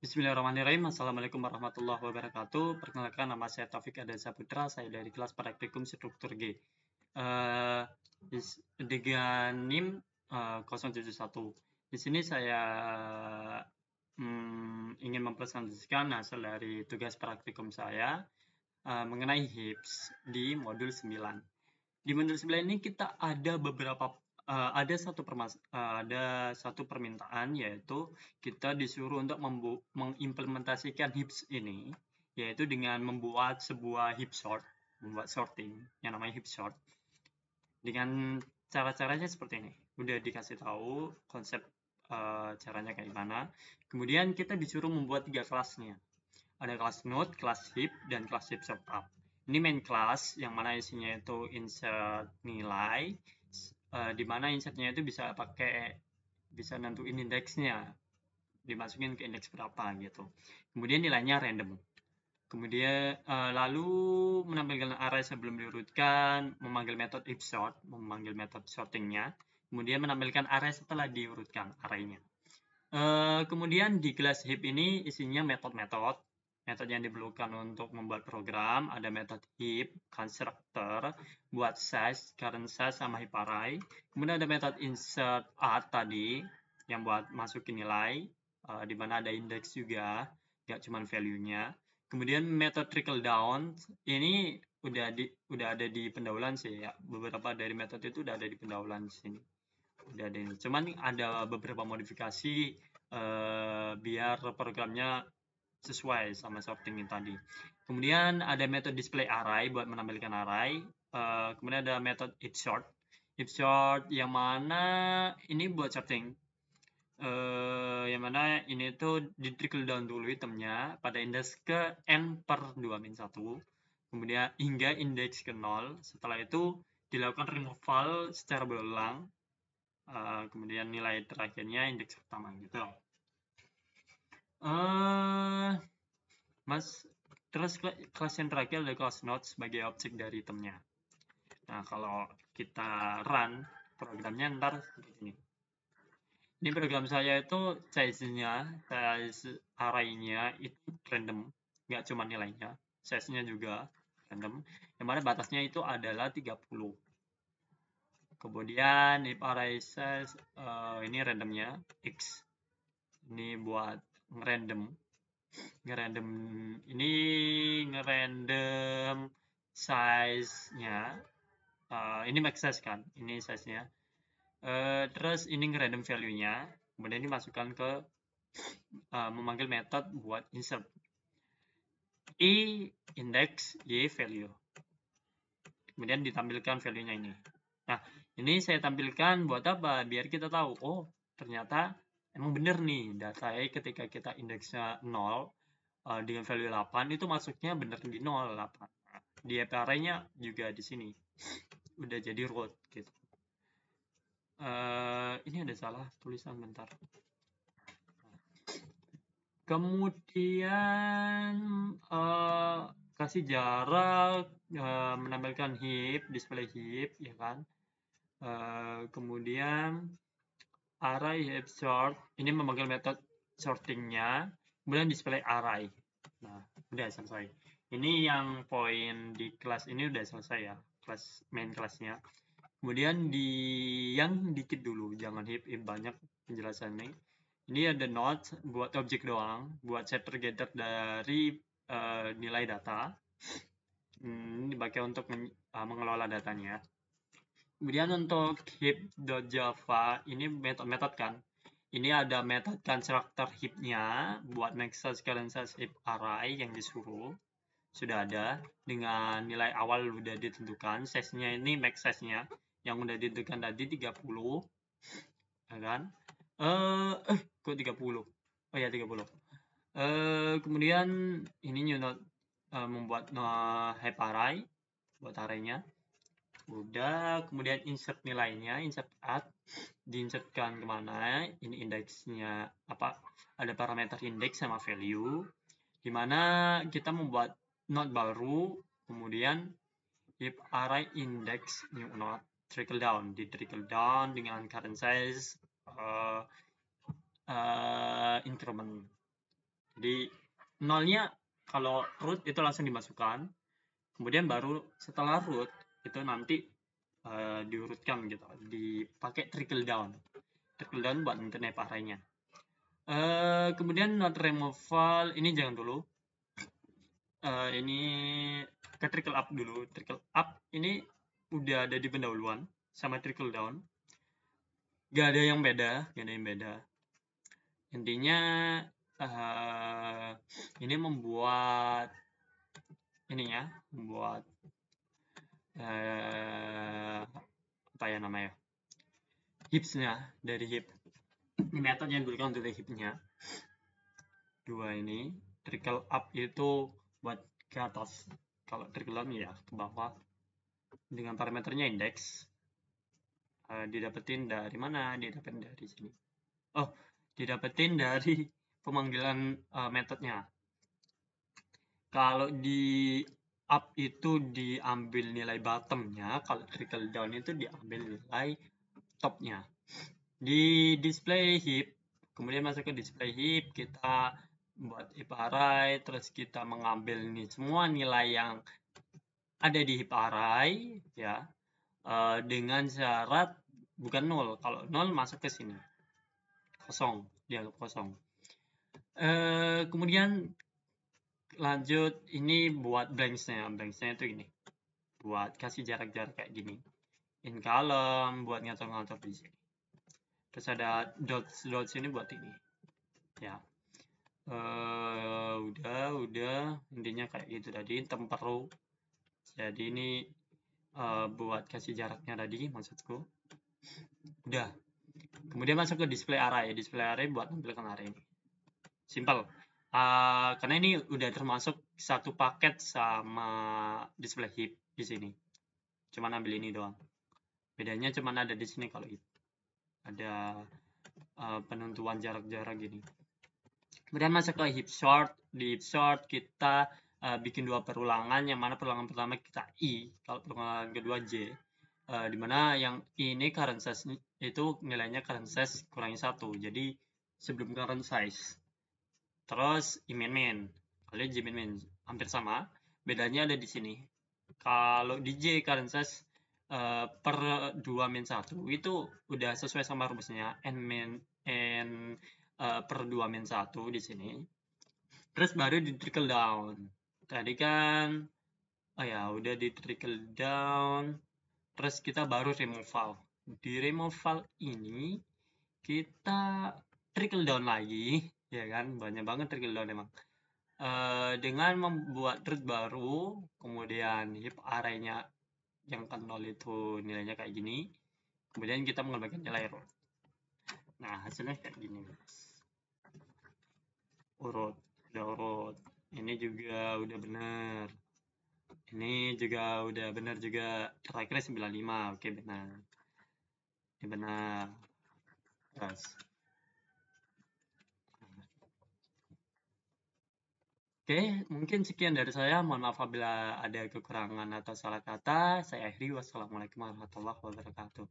Bismillahirrahmanirrahim. Assalamualaikum warahmatullahi wabarakatuh. Perkenalkan, nama saya Taufik Adeza Putra. Saya dari kelas Praktikum Struktur G. Dengan NIM 071. Di sini saya ingin mempresentasikan hasil dari tugas praktikum saya mengenai HIPS di modul 9. Di modul 9 ini kita ada ada satu permintaan, yaitu kita disuruh untuk mengimplementasikan HIPS ini, yaitu dengan membuat sebuah HIP sort, membuat sorting yang namanya HIP sort. Dengan cara-caranya seperti ini. Udah dikasih tahu konsep caranya kayak gimana. Kemudian kita disuruh membuat 3 kelasnya. Ada kelas node, kelas HIP, dan kelas HIP setup. Ini main class yang mana isinya itu insert nilai, di mana insertnya itu bisa nentuin indeksnya, dimasukin ke indeks berapa gitu. Kemudian nilainya random. Kemudian lalu menampilkan array sebelum diurutkan, memanggil metode if sort, memanggil metode sortingnya. Kemudian menampilkan array setelah diurutkan arraynya. Kemudian di kelas HIP ini isinya metode-metode yang diperlukan untuk membuat program. Ada metode HIP, constructor, buat size, current size, sama HIP array. Kemudian ada metode insert add tadi, yang buat masukin nilai, di mana ada index juga, nggak cuma value-nya. Kemudian metode trickle down, ini udah ada di pendahuluan sih ya. Beberapa dari metode itu udah ada di pendahuluan sini. Udah ada ini. Cuman ada beberapa modifikasi biar programnya sesuai sama sorting tadi. Kemudian ada metode display array buat menampilkan array. Kemudian ada metode if sort. If sort yang mana ini buat sorting. Yang mana ini tuh di trickle down dulu itemnya pada indeks ke n/2-1. Kemudian hingga indeks ke 0. Setelah itu dilakukan removal secara berulang. Kemudian nilai terakhirnya indeks pertama gitu. Terus kelas yang terakhir adalah kelas node sebagai objek dari itemnya. Nah, kalau kita run programnya ntar seperti ini. Ini program saya itu size array-nya itu random, nggak cuma nilainya, size-nya juga random, yang mana batasnya itu adalah 30. Kemudian if array size ini randomnya x. Ini buat ngerandom size-nya. Ini max size kan, ini size-nya. Terus ini ngerandom value-nya. Kemudian ini masukkan ke memanggil metode buat insert i index y value. Kemudian ditampilkan value-nya ini. Nah, ini saya tampilkan buat apa? Biar kita tahu, oh ternyata emang bener nih datanya ketika kita indeksnya 0 dengan value 8 itu masuknya bener di 0, 8. Di array-nya juga di sini. Udah jadi root gitu. Ini ada salah tulisan bentar. Kemudian kasih jarak, menampilkan heap, display heap, ya kan. Kemudian array heap sort, ini memanggil metode sortingnya, kemudian display array. Nah, udah selesai. Ini yang poin di kelas ini udah selesai ya, kelas main kelasnya. Kemudian di yang dikit dulu, jangan heap banyak penjelasannya. Ini ada node buat objek doang, buat set together dari nilai data. Ini dipakai untuk mengelola datanya. Kemudian untuk heap.java ini metode kan. Ini ada metode constructor heap-nya buat max size, current size, heap array yang disuruh. Sudah ada dengan nilai awal udah ditentukan, size-nya ini max size-nya yang udah ditentukan tadi 30. Ya kan? Kok 30? Oh ya 30. Kemudian ini new node membuat heap array buat array-nya. Udah, kemudian insert nilainya, insert add, diinsertkan kemana, ini indeksnya apa, ada parameter index sama value, dimana kita membuat node baru, kemudian if array index new node, trickle down, di trickle down dengan current size increment. Jadi nolnya kalau root itu langsung dimasukkan, kemudian baru setelah root itu nanti diurutkan gitu, dipakai trickle down buat nentuin hip array-nya. Kemudian node removal ini jangan dulu. Ini ke trickle up dulu. Trickle up ini udah ada di pendahuluan sama trickle down. Gak ada yang beda. Intinya ini membuat apa ya namanya, heapsnya dari heap. Ini metode yang digunakan untuk heapnya. Dua ini trickle up itu buat ke atas, kalau trickle down ya ke bawah dengan parameternya index. Didapetin dari mana? Didapetin dari sini. Didapetin dari pemanggilan metodenya. Kalau di up itu diambil nilai bottomnya, kalau trickle down itu diambil nilai topnya. Di display heap, kemudian masuk ke display heap, kita buat heap array, terus kita mengambil nih semua nilai yang ada di heap array ya, dengan syarat bukan 0. Kalau 0 masuk ke sini, kosong, dianggap kosong. Kemudian lanjut, ini buat blanksnya itu ini, buat kasih jarak-jarak kayak gini, in column, buat ngatur-ngatur di sini. Terus ada dots ini buat ini ya. Udah intinya kayak gitu tadi, temperu. Jadi ini buat kasih jaraknya tadi maksudku. Udah. Kemudian masuk ke display array buat nampilkan array ini. Simple. Karena ini udah termasuk satu paket sama display heap di sini. Cuman ambil ini doang. Bedanya cuman ada di sini kalau itu. Ada penentuan jarak-jarak gini. Kemudian masuk ke heap sort. Di heap sort kita bikin dua perulangan, yang mana perulangan pertama kita I, kalau perulangan kedua J. Dimana yang ini current size itu nilainya current size kurangi 1. Jadi sebelum current size. Terus I min, kalau J min hampir sama, bedanya ada di sini. Kalau di J current size per 2 min 1 itu udah sesuai sama rumusnya n per 2 min 1 di sini. Terus baru di trickle down. Tadi kan udah di trickle down. Terus kita baru removal. Di removal ini kita trickle down lagi, ya kan? Banyak banget trickle down emang. Dengan membuat root baru, kemudian heap array-nya yang ke 0 itu nilainya kayak gini. Kemudian kita mengembalikan nilai root. Nah, hasilnya kayak gini, guys. Udah urut. Ini juga udah benar. Ini juga udah benar juga. Kira-kira 95. Oke, benar. Ini benar. Terus. Oke, mungkin sekian dari saya. Mohon maaf apabila ada kekurangan atau salah kata. Saya akhiri. Wassalamualaikum warahmatullahi wabarakatuh.